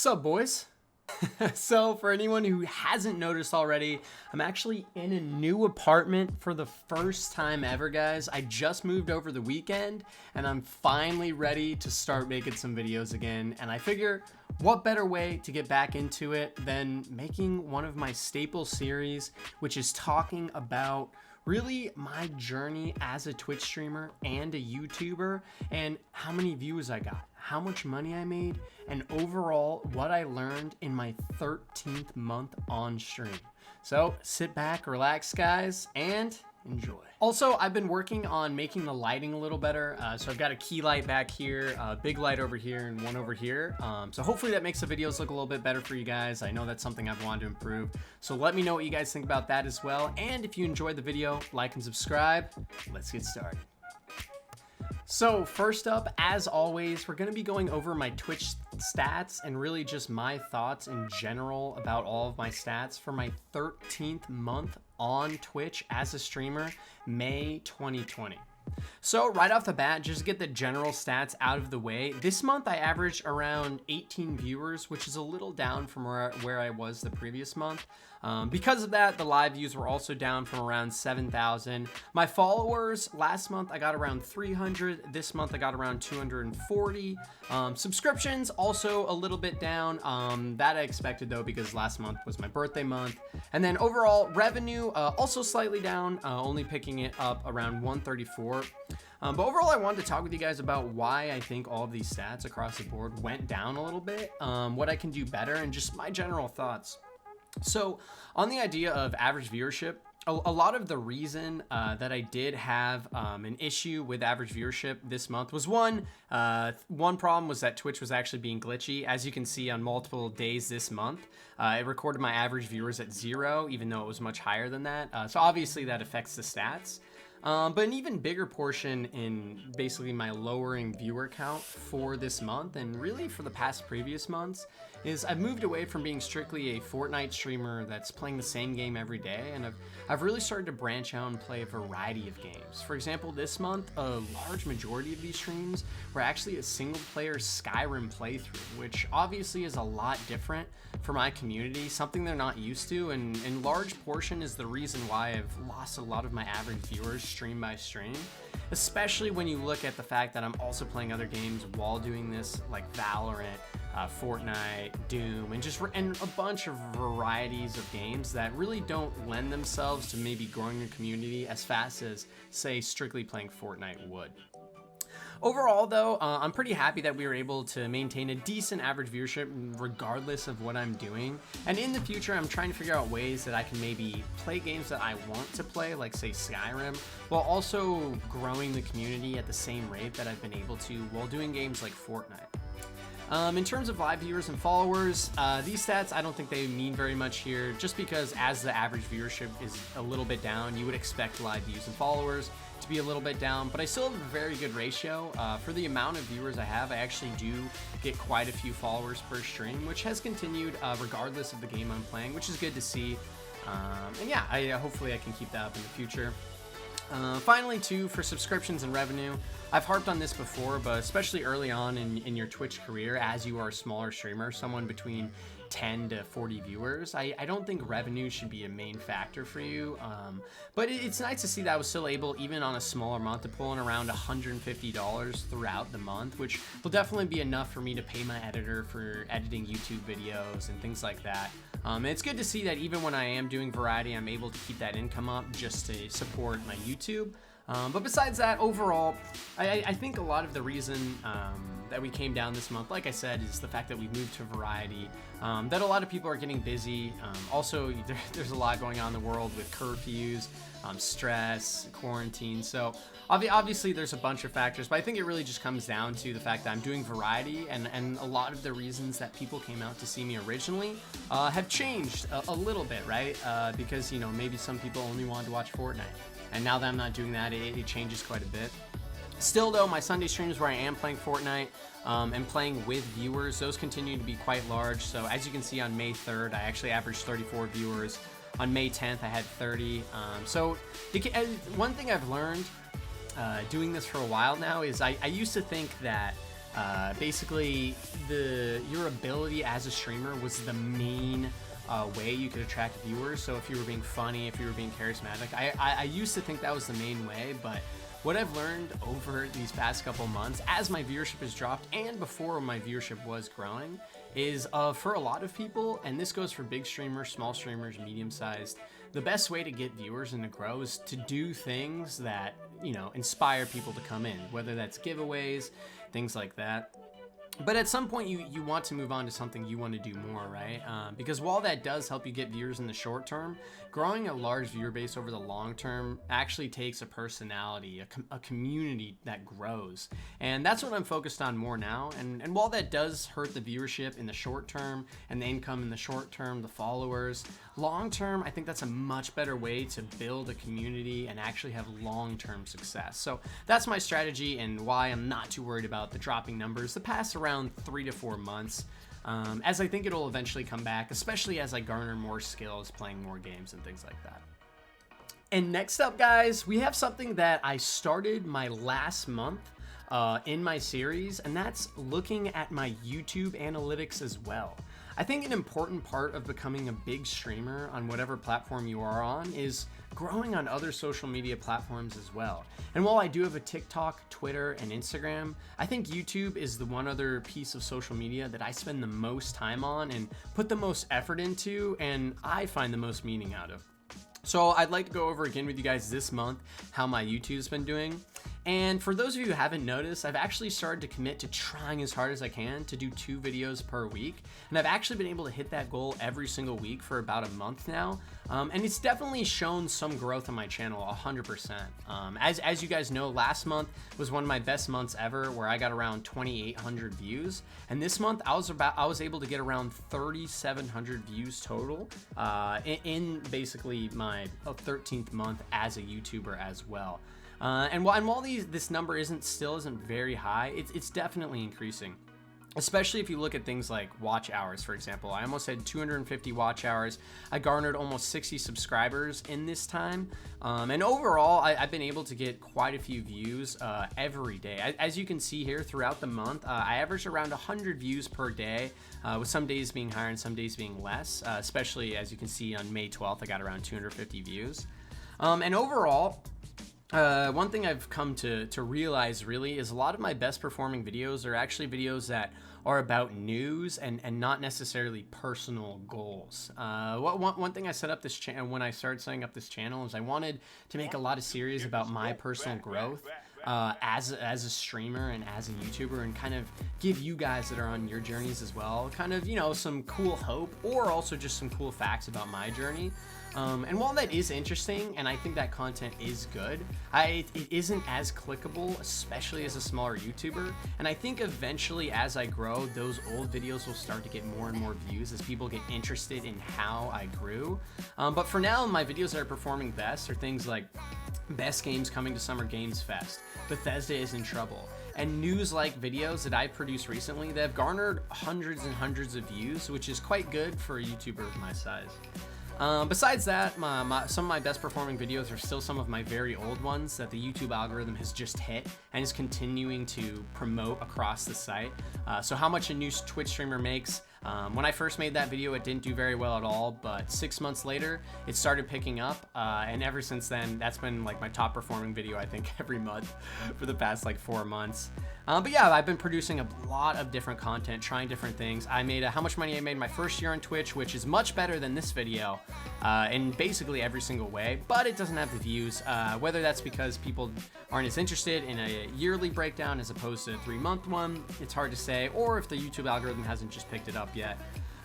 What's up, boys? So for anyone who hasn't noticed already, I'm actually in a new apartment for the first time ever, guys. I just moved over the weekend and I'm finally ready to start making some videos again. And I figure what better way to get back into it than making one of my staple series, which is talking about really my journey as a Twitch streamer and a YouTuber, and how many views I got, how much money I made, and overall what I learned in my 13th month on stream. So sit back, relax, guys, and enjoy. Also, I've been working on making the lighting a little better. So I've got a key light back here, a big light over here, and one over here. So hopefully that makes the videos look a little bit better for you guys. I know that's something I've wanted to improve. So let me know what you guys think about that as well. And if you enjoyed the video, like and subscribe. Let's get started. So first up, as always, we're going to be going over my Twitch stats and really just my thoughts in general about all of my stats for my 13th month on Twitch as a streamer, May 2020. So right off the bat, just to get the general stats out of the way, this month I averaged around 18 viewers, which is a little down from where I was the previous month. Because of that, the live views were also down from around 7,000. My followers, last month I got around 300. This month I got around 240. Subscriptions also a little bit down. That I expected though, because last month was my birthday month. And then overall revenue, also slightly down, only picking it up around 134. But overall, I wanted to talk with you guys about why I think all of these stats across the board went down a little bit, what I can do better, and just my general thoughts. So on the idea of average viewership, a lot of the reason that I did have an issue with average viewership this month was one problem was that Twitch was actually being glitchy. As you can see on multiple days this month, it recorded my average viewers at 0, even though it was much higher than that. So obviously that affects the stats. But an even bigger portion in basically my lowering viewer count for this month, and really for the past previous months, is I've moved away from being strictly a Fortnite streamer that's playing the same game every day, and I've really started to branch out and play a variety of games. For example, this month, a large majority of these streams were actually a single-player Skyrim playthrough, which obviously is a lot different for my community, something they're not used to, and in large portion is the reason why I've lost a lot of my average viewers stream by stream, especially when you look at the fact that I'm also playing other games while doing this, like Valorant, Fortnite, Doom, and a bunch of varieties of games that really don't lend themselves to maybe growing your community as fast as, say, strictly playing Fortnite would. Overall, though, I'm pretty happy that we were able to maintain a decent average viewership regardless of what I'm doing. And in the future, I'm trying to figure out ways that I can maybe play games that I want to play, like, say, Skyrim, while also growing the community at the same rate that I've been able to while doing games like Fortnite. In terms of live viewers and followers, these stats, I don't think they mean very much here, just because as the average viewership is a little bit down, you would expect live views and followers to be a little bit down, but I still have a very good ratio. For the amount of viewers I have, I actually do get quite a few followers per stream, which has continued regardless of the game I'm playing, which is good to see. And yeah, hopefully I can keep that up in the future. Finally, too, for subscriptions and revenue, I've harped on this before, but especially early on in your Twitch career, as you are a smaller streamer, someone between 10 to 40 viewers, I don't think revenue should be a main factor for you, but it's nice to see that I was still able, even on a smaller month, to pull in around $150 throughout the month, which will definitely be enough for me to pay my editor for editing YouTube videos and things like that. And it's good to see that even when I am doing variety, I'm able to keep that income up just to support my YouTube. But besides that, overall, I think a lot of the reason that we came down this month, like I said, is the fact that we moved to variety, that a lot of people are getting busy. Also, there's a lot going on in the world with curfews, stress, quarantine. So obviously there's a bunch of factors, but I think it really just comes down to the fact that I'm doing variety, and a lot of the reasons that people came out to see me originally have changed a little bit, right? Because, you know, maybe some people only wanted to watch Fortnite. And now that I'm not doing that, it changes quite a bit. Still though, my Sunday streams where I am playing Fortnite and playing with viewers, those continue to be quite large. So as you can see on May 3rd, I actually averaged 34 viewers. On May 10th, I had 30. So one thing I've learned doing this for a while now is I used to think that Basically, your ability as a streamer was the main way you could attract viewers. So if you were being funny, if you were being charismatic, I used to think that was the main way, but what I've learned over these past couple months, as my viewership has dropped and before my viewership was growing, is for a lot of people, and this goes for big streamers, small streamers, medium-sized, the best way to get viewers and to grow is to do things that, you know, inspire people to come in, whether that's giveaways, things like that. But at some point, you want to move on to something you want to do more, right? Because while that does help you get viewers in the short term, growing a large viewer base over the long term actually takes a personality, a community that grows. And that's what I'm focused on more now. And while that does hurt the viewership in the short term and the income in the short term, the followers, long term, I think that's a much better way to build a community and actually have long-term success. So that's my strategy and why I'm not too worried about the dropping numbers the past around 3 to 4 months, as I think it'll eventually come back, especially as I garner more skills playing more games and things like that. And next up, guys, we have something that I started my last month in my series, and that's looking at my YouTube analytics as well. I think an important part of becoming a big streamer on whatever platform you are on is growing on other social media platforms as well. And while I do have a TikTok, Twitter, and Instagram, I think YouTube is the one other piece of social media that I spend the most time on and put the most effort into, and I find the most meaning out of. So I'd like to go over again with you guys this month how my YouTube's been doing. And for those of you who haven't noticed, I've actually started to commit to trying as hard as I can to do 2 videos per week. And I've actually been able to hit that goal every single week for about a month now. And it's definitely shown some growth on my channel, 100%. As you guys know, last month was one of my best months ever where I got around 2,800 views. And this month I was able to get around 3,700 views total in basically my 13th month as a YouTuber as well. And while this number still isn't very high, it's definitely increasing. Especially if you look at things like watch hours, for example. I almost had 250 watch hours. I garnered almost 60 subscribers in this time. And overall, I've been able to get quite a few views every day. As you can see here, throughout the month, I averaged around 100 views per day, with some days being higher and some days being less. Especially, as you can see, on May 12th, I got around 250 views. And overall, one thing I've come to realize really is a lot of my best performing videos are actually videos that are about news and not necessarily personal goals. One thing I set up this channel when I started setting up this channel is I wanted to make a lot of series about my personal growth as a streamer and as a YouTuber, and kind of give you guys that are on your journeys as well kind of, you know, some cool hope or also just some cool facts about my journey. And while that is interesting, and I think that content is good, it isn't as clickable, especially as a smaller YouTuber. And I think eventually, as I grow, those old videos will start to get more and more views as people get interested in how I grew. But for now, my videos that are performing best are things like best games coming to Summer Games Fest, Bethesda is in trouble, and news-like videos that I produced recently that have garnered hundreds and hundreds of views, which is quite good for a YouTuber of my size. Besides that, some of my best performing videos are still some of my very old ones that the YouTube algorithm has just hit and is continuing to promote across the site. So how much a new Twitch streamer makes. When I first made that video, it didn't do very well at all, but 6 months later, it started picking up, and ever since then, that's been like my top performing video, I think, every month for the past like 4 months. But yeah, I've been producing a lot of different content, trying different things. I made how much money I made my first year on Twitch, which is much better than this video in basically every single way, but it doesn't have the views, whether that's because people aren't as interested in a yearly breakdown as opposed to a 3-month one, it's hard to say, or if the YouTube algorithm hasn't just picked it up yet.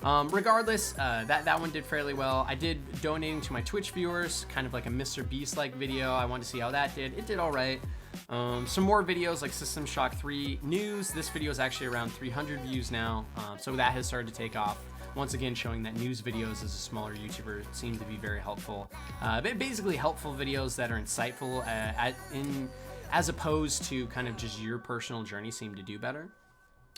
Regardless, that one did fairly well. I did donating to my Twitch viewers, kind of like a Mr. Beast like video. I wanted to see how that did. It did all right. Some more videos like System Shock 3 news. This video is actually around 300 views now, so that has started to take off. Once again, showing that news videos as a smaller YouTuber seem to be very helpful. Basically helpful videos that are insightful as opposed to kind of just your personal journey seem to do better.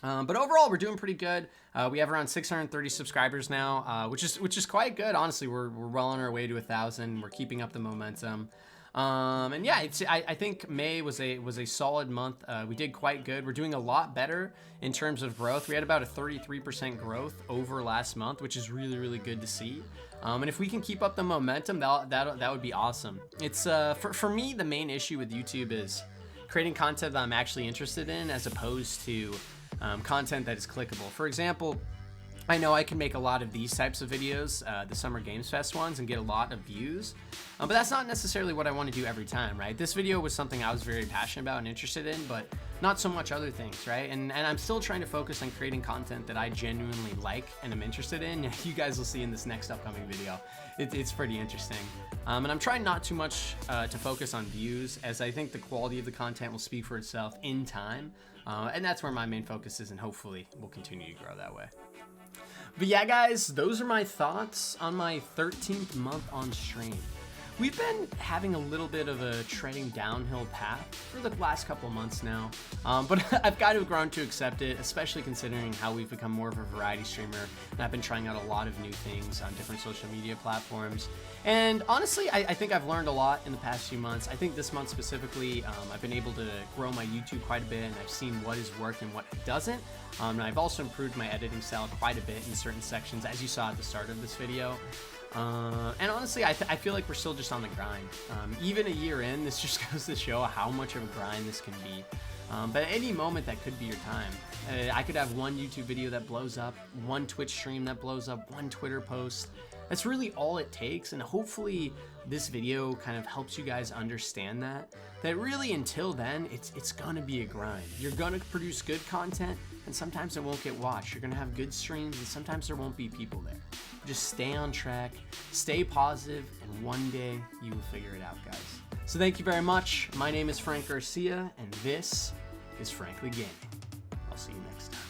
But overall, we're doing pretty good. We have around 630 subscribers now, which is quite good. Honestly, we're well on our way to 1,000. We're keeping up the momentum. And yeah, I think May was a solid month. We did quite good. We're doing a lot better in terms of growth. We had about a 33% growth over last month, which is really, really good to see. And if we can keep up the momentum, that would be awesome. It's for me, the main issue with YouTube is creating content that I'm actually interested in, as opposed to content that is clickable. For example, I know I can make a lot of these types of videos, the Summer Games Fest ones, and get a lot of views, but that's not necessarily what I want to do every time, right? This video was something I was very passionate about and interested in, but not so much other things, right? And I'm still trying to focus on creating content that I genuinely like and am interested in. You guys will see in this next upcoming video. It's pretty interesting. And I'm trying not too much to focus on views, as I think the quality of the content will speak for itself in time. And that's where my main focus is, and hopefully we'll continue to grow that way. But yeah, guys, those are my thoughts on my 13th month on stream. We've been having a little bit of a treading downhill path for the last couple of months now, but I've got to have grown to accept it, especially considering how we've become more of a variety streamer, and I've been trying out a lot of new things on different social media platforms. And honestly, I think I've learned a lot in the past few months. I think this month specifically, I've been able to grow my YouTube quite a bit, and I've seen what has worked and what doesn't. And I've also improved my editing style quite a bit in certain sections, as you saw at the start of this video. And honestly, I feel like we're still just on the grind. Even a year in, this just goes to show how much of a grind this can be. But at any moment, that could be your time. I could have one YouTube video that blows up, one Twitch stream that blows up, one Twitter post. That's really all it takes, and hopefully this video kind of helps you guys understand that really until then, it's gonna be a grind. You're gonna produce good content, and sometimes it won't get watched. You're gonna have good streams, and sometimes there won't be people there. Just stay on track, stay positive, and one day you will figure it out, guys. So thank you very much. My name is Frank Garcia, and this is Frankly Gaming. I'll see you next time.